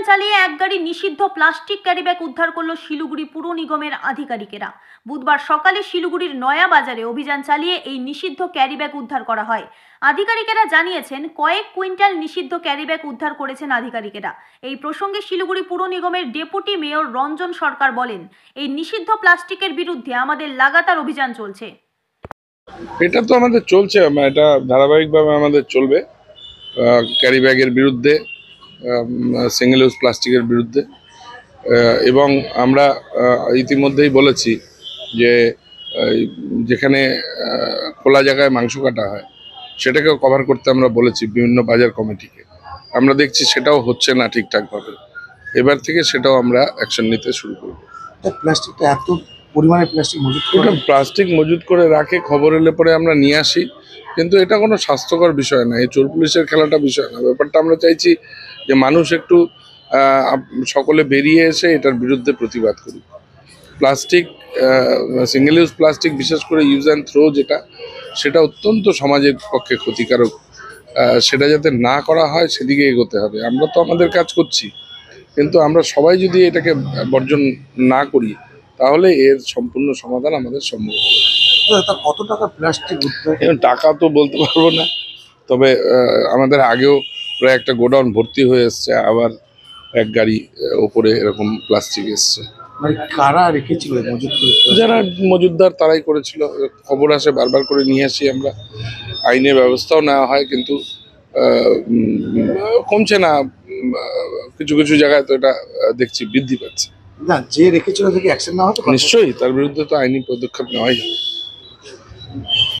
চালিয়ে এক গাড়ি নিষিদ্ধ প্লাস্টিক ক্যারিব্যাগ উদ্ধার করল শিলিগুড়ি পুর নিগমের আধিকারিকেরা। বুধবার সকালে শিলিগুড়ির নয়া বাজারে অভিযান চালিয়ে এই নিষিদ্ধ ক্যারিব্যাগ উদ্ধার করা হয়। আধিকারিকেরা জানিয়েছেন কয়েক কুইন্টাল নিষিদ্ধ ক্যারিব্যাগ উদ্ধার করেছেন আধিকারিকেরা। এই প্রসঙ্গে শিলিগুড়ি পুর নিগমের ডেপুটি মেয়র রঞ্জন সরকার বলেন, এই নিষিদ্ধ প্লাস্টিকের বিরুদ্ধে আমাদের লাগাতার অভিযান চলছে। এটা তো আমাদের চলছে, এটা ধারাবাহিকভাবে আমাদের চলবে। ক্যারি ব্যাগের বিরুদ্ধে, সিঙ্গেল ইউজ প্লাস্টিকের বিরুদ্ধে, এবং আমরা ইতিমধ্যেই বলেছি যে যেখানে খোলা জায়গায় মাংস কাটা হয় সেটাকেও কভার করতে আমরা বলেছি বিভিন্ন বাজার কমিটিকে। আমরা দেখছি সেটাও হচ্ছে না ঠিকঠাকভাবে। এবার থেকে সেটাও আমরা অ্যাকশন নিতে শুরু করব। প্লাস্টিকটা এত পরিমাণে প্লাস্টিক মজুত করে রাখে, খবর এলে পরে আমরা নিয়ে আসি, কিন্তু এটা কোনো স্বাস্থ্যকর বিষয় না। এই চোর পুলিশের খেলাটা বিষয় না। ব্যাপারটা আমরা চাইছি যে মানুষ একটু সকলে বেরিয়ে এসে এটার বিরুদ্ধে প্রতিবাদ করুক। প্লাস্টিক, সিঙ্গেল ইউজ প্লাস্টিক, বিশেষ করে ইউজ অ্যান্ড থ্রো যেটা, সেটা অত্যন্ত সমাজের পক্ষে ক্ষতিকারক। সেটা যাতে না করা হয় সেদিকে এগোতে হবে। আমরা তো আমাদের কাজ করছি, কিন্তু আমরা সবাই যদি এটাকে বর্জন না করি তাহলে এর সম্পূর্ণ সমাধান আমাদের সম্ভব হবে। কত টাকা প্লাস্টিক? টাকা তো বলতে পারবো না, তবে আমাদের আগেও প্রায় একটা গোডাউন ভর্তি হয়ে এসছে, আবার এক গাড়ি ওপরে এরকম প্লাস্টিক এসছে। মানে কারা রেখেছিল মজুত করে? যারা মজুতদার তারাই করেছিল। খবর আসে, বারবার করে নিয়ে আসি আমরা, আইনের ব্যবস্থাও নেওয়া হয়, কিন্তু কমছে না। কিছু কিছু জায়গায় তো এটা দেখছি বৃদ্ধি পাচ্ছে। না, যে রেখেছিল থেকে অ্যাকশন নেওয়া হতো? নিশ্চয়ই তার বিরুদ্ধে তো আইনি পদক্ষেপ নেওয়াই হবে।